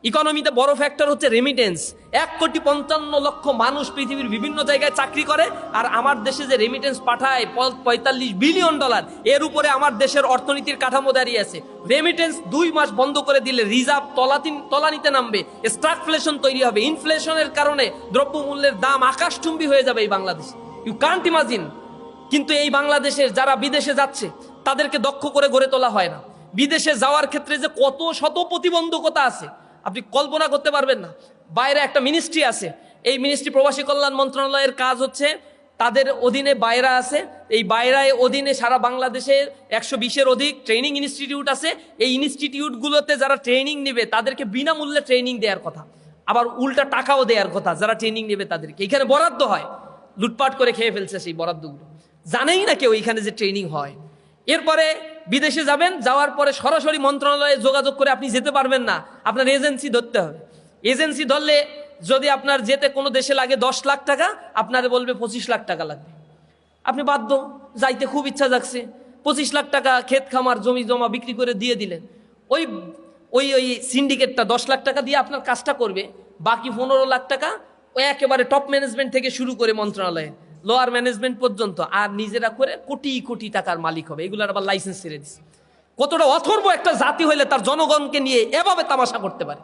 ইকোনমিতে বড় ফ্যাক্টর হচ্ছে রেমিটেন্স। 1,55,00,000 মানুষ পৃথিবীর বিভিন্ন জায়গায় চাকরি করে, আর আমার দেশে যে রেমিটেন্স পাঠায় $45 বিলিয়ন, এর উপরে আমার দেশের অর্থনীতির কাঠামো দাঁড়িয়ে আছে। রেমিটেন্স 2 মাস বন্ধ করে দিলে রিজার্ভ তলানিতে নামবে, স্ট্রাগফ্লেশন তৈরি হবে, ইনফ্লেশনের কারণে দ্রব্যমূল্যের দাম আকাশচুম্বী হয়ে যাবে এই বাংলাদেশ। You can't imagine. কিন্তু এই বাংলাদেশের যারা বিদেশে যাচ্ছে তাদেরকে দক্ষ করে গড়ে তোলা হয় না। বিদেশে যাওয়ার ক্ষেত্রে যে কত শত প্রতিবন্ধকতা আছে আপনি কল্পনা করতে পারবেন না। বাইরে একটা মিনিস্ট্রি আছে, এই মিনিস্ট্রি প্রবাসী কল্যাণ মন্ত্রণালয়ের কাজ হচ্ছে, তাদের অধীনে বাইরা আছে, এই বাইরায় অধীনে সারা বাংলাদেশের 120-এর অধিক ট্রেনিং ইনস্টিটিউট আছে। এই ইনস্টিটিউটগুলোতে যারা ট্রেনিং নেবে তাদেরকে বিনামূল্যে ট্রেনিং দেওয়ার কথা, আবার উল্টা টাকাও দেওয়ার কথা যারা ট্রেনিং নেবে তাদেরকে। এখানে বরাদ্দ হয়, লুটপাট করে খেয়ে ফেলছে সেই বরাদ্দগুলো, জানেই না কেউ এখানে যে ট্রেনিং হয়। এরপরে বিদেশে যাবেন, যাওয়ার পরে সরাসরি মন্ত্রণালয়ে যোগাযোগ করে আপনি যেতে পারবেন না, আপনার এজেন্সি ধরতে হবে। এজেন্সি ধরলে যদি আপনার যেতে কোনো দেশে লাগে 10 লাখ টাকা, আপনারে বলবে 25 লাখ টাকা লাগবে। আপনি বাধ্য, যাইতে খুব ইচ্ছা জাগছে, 25 লাখ টাকা ক্ষেত খামার জমি জমা বিক্রি করে দিয়ে দিলেন। ওই ওই ওই সিন্ডিকেটটা 10 লাখ টাকা দিয়ে আপনার কাজটা করবে, বাকি 15 লাখ টাকা ওই একেবারে টপ ম্যানেজমেন্ট থেকে শুরু করে মন্ত্রণালয়ে লোয়ার ম্যানেজমেন্ট পর্যন্ত, আর নিজেরা করে কোটি কোটি টাকার মালিক হবে। এগুলোর আবার লাইসেন্স ছেড়ে দিচ্ছে। কতটা অথর্ব একটা জাতি হইলে তার জনগণকে নিয়ে এভাবে তামাশা করতে পারে।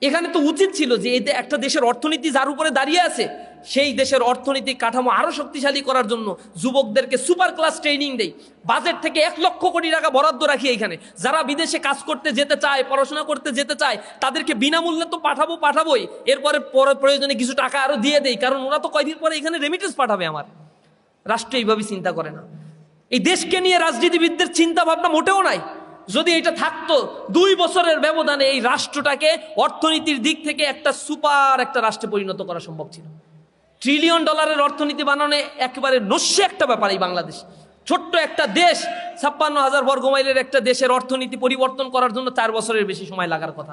এখানে তো উচিত ছিল যে এই একটা দেশের অর্থনীতি যার উপরে দাঁড়িয়ে আছে, সেই দেশের অর্থনৈতিক কাঠামো আরো শক্তিশালী করার জন্য যুবকদেরকে সুপার ক্লাস ট্রেনিং দেই, বাজেট থেকে 1 লক্ষ কোটি টাকা বরাদ্দ রাখি। এখানে যারা বিদেশে কাজ করতে যেতে চায়, পড়াশোনা করতে যেতে চায়, তাদেরকে বিনামূল্যে তো পাঠাবোই, এরপরে প্রয়োজনে কিছু টাকা আরো দিয়ে দেই, কারণ ওরা তো কয়দিন পরে এখানে রেমিটেন্স পাঠাবে। আমার রাষ্ট্র এইভাবে চিন্তা করে না। এই দেশকে নিয়ে রাজনীতিবিদদের চিন্তা ভাবনা মোটেও নাই। যদি এটা থাকতো, 2 বছরের ব্যবধানে এই রাষ্ট্রটাকে অর্থনীতির দিক থেকে একটা সুপার একটা রাষ্ট্রে পরিণত করা সম্ভব ছিল। $1 ট্রিলিয়ন অর্থনীতি বানানো একেবারে নস্য একটা ব্যাপার। এই বাংলাদেশ ছোট্ট একটা দেশ, 56,000 বর্গ মাইলের একটা দেশের অর্থনীতি পরিবর্তন করার জন্য 4 বছরের বেশি সময় লাগার কথা।